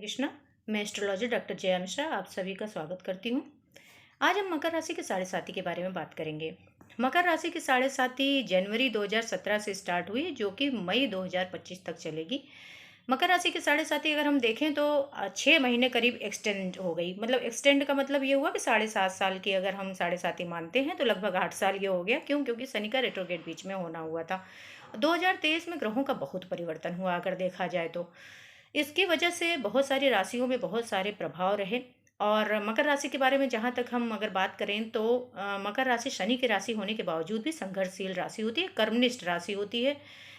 कृष्णा। मैं astrologer doctor Jaya Mishra आप सभी का स्वागत करती हूँ। आज हम मकर राशि के साढ़े साथी के बारे में बात करेंगे। मकर राशि की साढ़े साथी जनवरी 2017 से स्टार्ट हुई, जो कि मई 2025 तक चलेगी। मकर राशि के साढ़े साथी अगर हम देखें तो 6 महीने करीब एक्सटेंड हो गई। मतलब एक्सटेंड का मतलब ये हुआ कि 7.5 साल की अगर हम साढ़े साथी मानते हैं तो लगभग 8 साल ये हो गया। क्यों? क्योंकि शनि का रेट्रोग्रेड बीच में होना हुआ था। 2023 में ग्रहों का बहुत परिवर्तन हुआ अगर देखा जाए तो। इसकी वजह से बहुत सारी राशियों में बहुत सारे प्रभाव रहे। और मकर राशि के बारे में जहाँ तक हम अगर बात करें तो मकर राशि शनि की राशि होने के बावजूद भी संघर्षशील राशि होती है, कर्मनिष्ठ राशि होती है।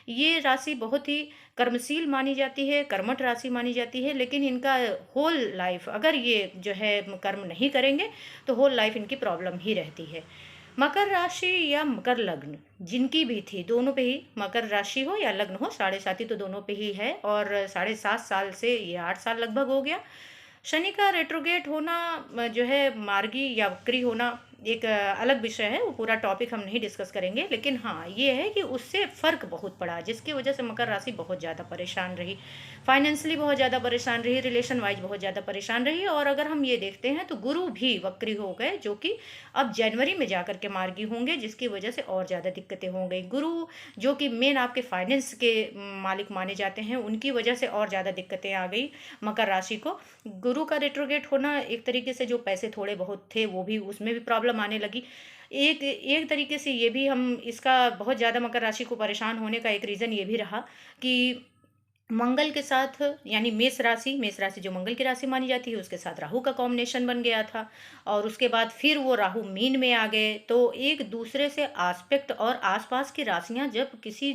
ये राशि बहुत ही कर्मशील मानी जाती है, कर्मठ राशि मानी जाती है। लेकिन इनका होल लाइफ अगर ये जो है कर्म नहीं करेंगे तो होल लाइफ इनकी प्रॉब्लम ही रहती है। मकर राशि या मकर लग्न जिनकी भी थी, दोनों पे ही, मकर राशि हो या लग्न हो, साढ़े साथी तो दोनों पे ही है। और 7.5 साल से ये 8 साल लगभग हो गया। शनि का रेट्रोगेट होना जो है मार्गी या वक्री होना एक अलग विषय है, वो पूरा टॉपिक हम नहीं डिस्कस करेंगे। लेकिन हाँ, ये है कि उससे फ़र्क बहुत पड़ा, जिसकी वजह से मकर राशि बहुत ज़्यादा परेशान रही, फाइनेंशियली बहुत ज़्यादा परेशान रही, रिलेशन वाइज बहुत ज़्यादा परेशान रही। और अगर हम ये देखते हैं तो गुरु भी वक्री हो गए, जो कि अब जनवरी में जाकर के मार्गी होंगे, जिसकी वजह से और ज़्यादा दिक्कतें हो गई। गुरु जो कि मेन आपके फाइनेंस के मालिक माने जाते हैं, उनकी वजह से और ज़्यादा दिक्कतें आ गई मकर राशि को। गुरु का रेट्रोगेट होना एक तरीके से जो पैसे थोड़े बहुत थे वो भी, उसमें भी प्रॉब्लम आने लगी। एक एक तरीके से ये भी, हम इसका बहुत ज़्यादा मकर राशि को परेशान होने का एक रीज़न ये भी रहा कि मंगल के साथ, यानी मेष राशि जो मंगल की राशि मानी जाती है, उसके साथ राहु का कॉम्बिनेशन बन गया था। और उसके बाद फिर वो राहु मीन में आ गए, तो एक दूसरे से आस्पेक्ट, और आसपास की राशियां जब किसी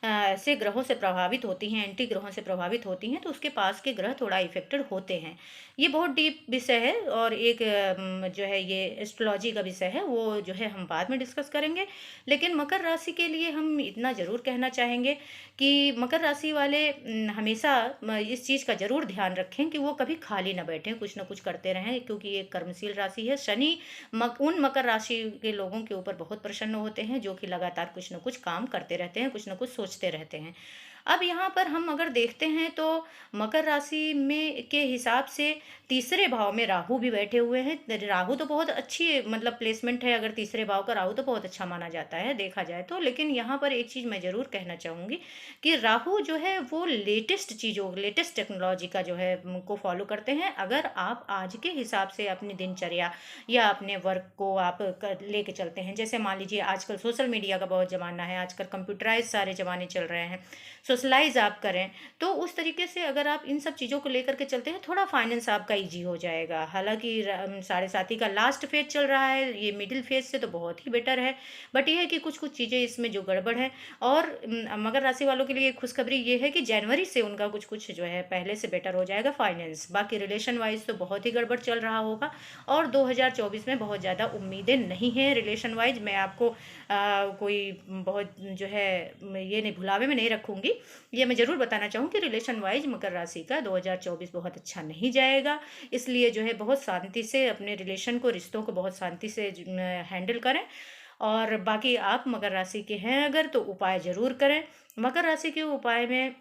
ऐसे ग्रहों से प्रभावित होती हैं, एंटी ग्रहों से प्रभावित होती हैं, तो उसके पास के ग्रह थोड़ा इफेक्टेड होते हैं। ये बहुत डीप विषय है और एक जो है ये एस्ट्रोलॉजी का विषय है, वो जो है हम बाद में डिस्कस करेंगे। लेकिन मकर राशि के लिए हम इतना ज़रूर कहना चाहेंगे कि मकर राशि वाले हमेशा इस चीज़ का ज़रूर ध्यान रखें कि वो कभी खाली ना बैठें, कुछ ना कुछ करते रहें, क्योंकि ये कर्मशील राशि है। शनि उन मकर राशि के लोगों के ऊपर बहुत प्रसन्न होते हैं, जो कि लगातार कुछ ना कुछ काम करते रहते हैं, कुछ ना कुछ सोचते रहते हैं। अब यहाँ पर हम अगर देखते हैं तो मकर राशि में के हिसाब से तीसरे भाव में राहु भी बैठे हुए हैं। राहु तो बहुत अच्छी मतलब प्लेसमेंट है, अगर तीसरे भाव का राहु तो बहुत अच्छा माना जाता है देखा जाए तो। लेकिन यहाँ पर एक चीज़ मैं ज़रूर कहना चाहूँगी कि राहु जो है वो लेटेस्ट चीज़ों, लेटेस्ट टेक्नोलॉजी का जो है को फॉलो करते हैं। अगर आप आज के हिसाब से अपनी दिनचर्या या अपने वर्क को आप लेके चलते हैं, जैसे मान लीजिए आजकल सोशल मीडिया का बहुत ज़माना है, आजकल कंप्यूटराइज सारे ज़माने चल रहे हैं, सोशलाइज आप करें, तो उस तरीके से अगर आप इन सब चीज़ों को लेकर के चलते हैं, थोड़ा फाइनेंस आपका ईजी हो जाएगा। हालांकि साढ़े साथी का लास्ट फेज चल रहा है, ये मिडिल फेज से तो बहुत ही बेटर है। बट ये है कि कुछ कुछ चीज़ें इसमें जो गड़बड़ है। और मकर राशि वालों के लिए खुशखबरी ये है कि जनवरी से उनका कुछ कुछ जो है पहले से बेटर हो जाएगा फाइनेंस। बाकी रिलेशन वाइज तो बहुत ही गड़बड़ चल रहा होगा। और 2024 में बहुत ज़्यादा उम्मीदें नहीं हैं रिलेशन वाइज। मैं आपको कोई बहुत जो है ये नहीं, भुलावे में नहीं रखूँगी। ये मैं ज़रूर बताना चाहूँ कि रिलेशन वाइज मकर राशि का 2024 बहुत अच्छा नहीं जाएगा। इसलिए जो है बहुत शांति से अपने रिलेशन को, रिश्तों को बहुत शांति से हैंडल करें। और बाकी आप मकर राशि के हैं अगर तो उपाय ज़रूर करें। मकर राशि के उपाय में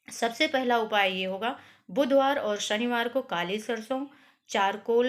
सबसे पहला उपाय ये होगा, बुधवार और शनिवार को काली सरसों, चारकोल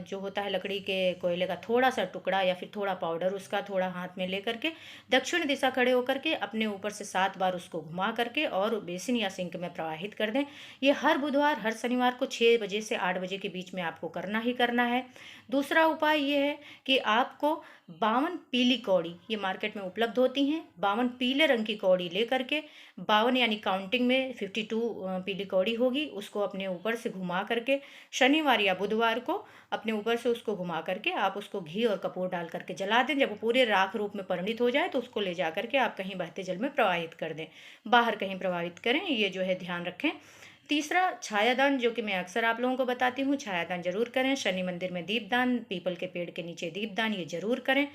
जो होता है लकड़ी के कोयले का थोड़ा सा टुकड़ा या फिर थोड़ा पाउडर उसका थोड़ा हाथ में ले करके दक्षिण दिशा खड़े होकर के अपने ऊपर से 7 बार उसको घुमा करके और बेसिन या सिंक में प्रवाहित कर दें। ये हर बुधवार हर शनिवार को 6 बजे से 8 बजे के बीच में आपको करना ही करना है। दूसरा उपाय ये है कि आपको 52 पीली कौड़ी, ये मार्केट में उपलब्ध होती हैं, 52 पीले रंग की कौड़ी ले करके, 52 यानी काउंटिंग में 52 पीली कौड़ी होगी, उसको अपने ऊपर से घुमा करके शनिवार या बुधवार को अपने ऊपर से उसको घुमा करके आप उसको घी और कपूर डाल करके जला दें। जब वो पूरे राख रूप में परिणित हो जाए तो उसको ले जा करके आप कहीं बहते जल में प्रवाहित कर दें, बाहर कहीं प्रवाहित करें, ये जो है ध्यान रखें। तीसरा, छायादान, जो कि मैं अक्सर आप लोगों को बताती हूँ, छायादान जरूर करें। शनि मंदिर में दीपदान, पीपल के पेड़ के नीचे दीपदान, ये जरूर करें।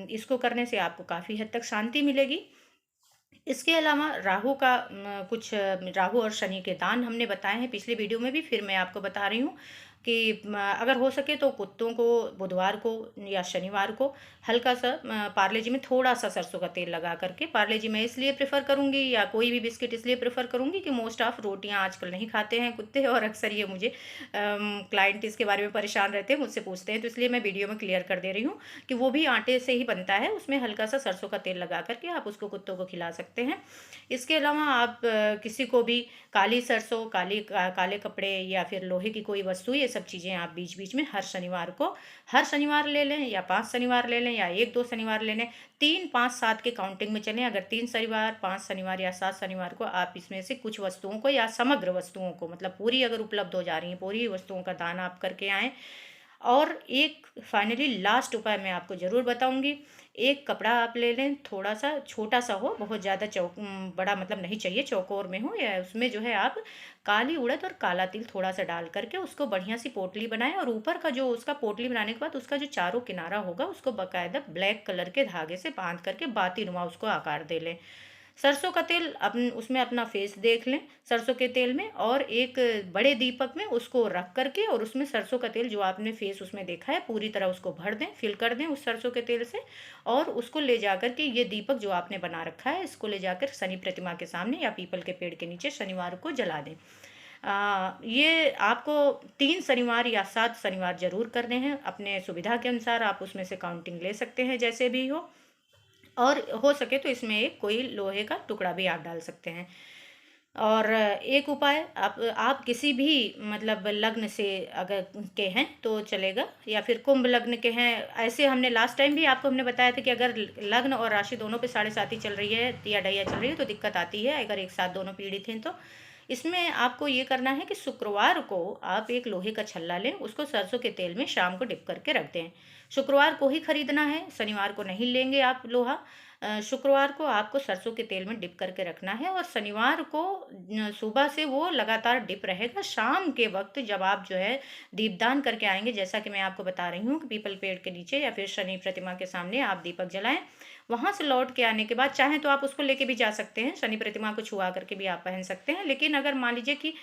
इसको करने से आपको काफ़ी हद तक शांति मिलेगी। इसके अलावा राहु का कुछ राहु और शनि के दान हमने बताए हैं पिछले वीडियो में भी, फिर मैं आपको बता रही हूँ कि अगर हो सके तो कुत्तों को बुधवार को या शनिवार को हल्का सा पार्ले जी में थोड़ा सा सरसों का तेल लगा करके, पार्ले जी मैं इसलिए प्रेफर करूँगी या कोई भी बिस्किट इसलिए प्रेफर करूँगी कि मोस्ट ऑफ रोटियाँ आजकल नहीं खाते हैं कुत्ते, और अक्सर ये मुझे क्लाइंट इसके बारे में परेशान रहते हैं, मुझसे पूछते हैं, तो इसलिए मैं वीडियो में क्लियर कर दे रही हूँ कि वो भी आटे से ही बनता है, उसमें हल्का सा सरसों का तेल लगा करके आप उसको कुत्तों को खिला सकते हैं। इसके अलावा आप किसी को भी काली सरसों, काले कपड़े या फिर लोहे की कोई वस्तु, ये सब चीज़ें आप बीच बीच में हर शनिवार ले लें या 5 शनिवार ले लें या 1-2 शनिवार ले लें, 3, 5, 7 के काउंटिंग में चलें। अगर 3 शनिवार, 5 शनिवार या 7 शनिवार को आप इसमें से कुछ वस्तुओं को या समग्र वस्तुओं को, मतलब पूरी अगर उपलब्ध हो जा रही हैं, पूरी वस्तुओं का दान आप करके आएँ। और एक फाइनली लास्ट उपाय मैं आपको ज़रूर बताऊंगी। एक कपड़ा आप ले लें, थोड़ा सा छोटा सा हो, बहुत ज़्यादा बड़ा मतलब नहीं चाहिए, चौकोर में हो, या उसमें जो है आप काली उड़द और काला तिल थोड़ा सा डाल करके उसको बढ़िया सी पोटली बनाएं, और ऊपर का जो उसका पोटली बनाने के बाद उसका जो चारों किनारा होगा उसको बाकायदा ब्लैक कलर के धागे से बांध करके बाती नुमा उसको आकार दे लें। सरसों का तेल उसमें अपना फेस देख लें सरसों के तेल में, और एक बड़े दीपक में उसको रख करके और उसमें सरसों का तेल जो आपने फेस उसमें देखा है पूरी तरह उसको भर दें, फिल कर दें उस सरसों के तेल से, और उसको ले जा कर के ये दीपक जो आपने बना रखा है इसको ले जाकर शनि प्रतिमा के सामने या पीपल के पेड़ के नीचे शनिवार को जला दें। ये आपको 3 शनिवार या 7 शनिवार जरूर करने हैं, अपने सुविधा के अनुसार आप उसमें से काउंटिंग ले सकते हैं जैसे भी हो, और हो सके तो इसमें एक कोई लोहे का टुकड़ा भी आप डाल सकते हैं। और एक उपाय, आप किसी भी मतलब लग्न से अगर के हैं तो चलेगा, या फिर कुंभ लग्न के हैं, ऐसे हमने लास्ट टाइम भी आपको हमने बताया था कि अगर लग्न और राशि दोनों पे 7.5 चल रही है या ढैया चल रही है तो दिक्कत आती है, अगर एक साथ दोनों पीड़ित हैं तो। इसमें आपको ये करना है कि शुक्रवार को आप एक लोहे का छल्ला लें, उसको सरसों के तेल में शाम को डिप करके रख दें। शुक्रवार को ही खरीदना है, शनिवार को नहीं लेंगे आप लोहा। शुक्रवार को आपको सरसों के तेल में डिप करके रखना है, और शनिवार को सुबह से वो लगातार डिप रहेगा। शाम के वक्त जब आप जो है दीपदान करके आएंगे, जैसा कि मैं आपको बता रही हूँ कि पीपल पेड़ के नीचे या फिर शनि प्रतिमा के सामने आप दीपक जलाएं। वहां से लौट के आने के बाद चाहे तो आप उसको लेके भी जा सकते हैं, शनि प्रतिमा को छुआ करके भी आप पहन सकते हैं, लेकिन अगर मान लीजिए कि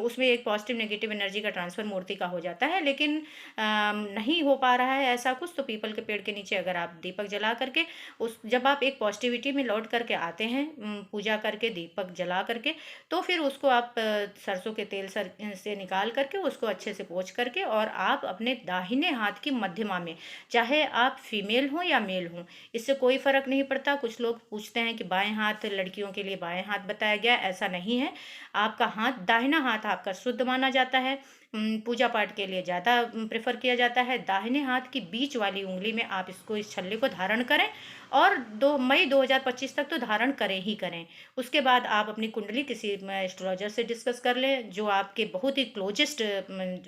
उसमें एक पॉजिटिव नेगेटिव एनर्जी का ट्रांसफर मूर्ति का हो जाता है, लेकिन नहीं हो पा रहा है ऐसा कुछ, तो पीपल के पेड़ के नीचे अगर आप दीपक जला करके उस जब आप एक पॉजिटिविटी में लौट करके आते हैं पूजा करके दीपक जला करके, तो फिर उसको आप सरसों के तेल से निकाल करके उसको अच्छे से पोंछ करके, और आप अपने दाहिने हाथ की मध्यमा में, चाहे आप फीमेल हो या मेल हो, इससे कोई फर्क नहीं पड़ता। कुछ लोग पूछते हैं कि बाएं हाथ लड़कियों के लिए बाएं हाथ बताया गया, ऐसा नहीं है। आपका हाथ, दाहिना हाथ आपका शुद्ध माना जाता है, पूजा पाठ के लिए ज़्यादा प्रेफर किया जाता है। दाहिने हाथ की बीच वाली उंगली में आप इस छल्ले को धारण करें, और 2 मई 2025 तक तो धारण करें ही करें। उसके बाद आप अपनी कुंडली किसी एस्ट्रोलॉजर से डिस्कस कर लें, जो आपके बहुत ही क्लोजेस्ट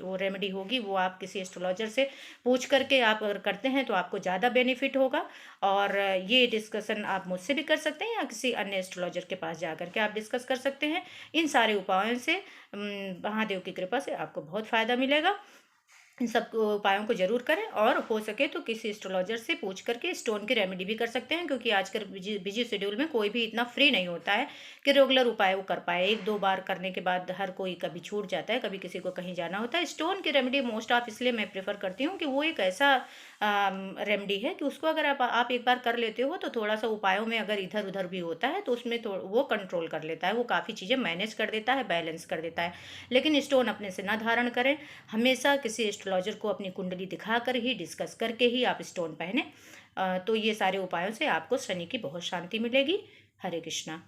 वो रेमेडी होगी वो आप किसी एस्ट्रोलॉजर से पूछ करके आप अगर करते हैं तो आपको ज़्यादा बेनिफिट होगा। और ये डिस्कशन आप मुझसे भी कर सकते हैं या किसी अन्य एस्ट्रोलॉजर के पास जा करके आप डिस्कस कर सकते हैं। इन सारे उपायों से महादेव की कृपा से आपको बहुत फ़ायदा मिलेगा। इन सब उपायों को जरूर करें, और हो सके तो किसी एस्ट्रोलॉजर से पूछ करके स्टोन की रेमेडी भी कर सकते हैं, क्योंकि आजकल बिजी शेड्यूल में कोई भी इतना फ्री नहीं होता है कि रेगुलर उपाय वो कर पाए। 1-2 बार करने के बाद हर कोई कभी छूट जाता है, कभी किसी को कहीं जाना होता है। स्टोन की रेमेडी मोस्ट ऑफ इसलिए मैं प्रेफर करती हूँ कि वो एक ऐसा रेमेडी है कि उसको अगर आप एक बार कर लेते हो तो थोड़ा सा उपायों में अगर इधर उधर भी होता है तो उसमें वो कंट्रोल कर लेता है, वो काफ़ी चीज़ें मैनेज कर देता है, बैलेंस कर देता है। लेकिन स्टोन अपने से ना धारण करें, हमेशा किसी एस्ट्रोलॉजर को अपनी कुंडली दिखाकर ही, डिस्कस करके ही आप स्टोन पहने। तो ये सारे उपायों से आपको शनि की बहुत शांति मिलेगी। हरे कृष्णा।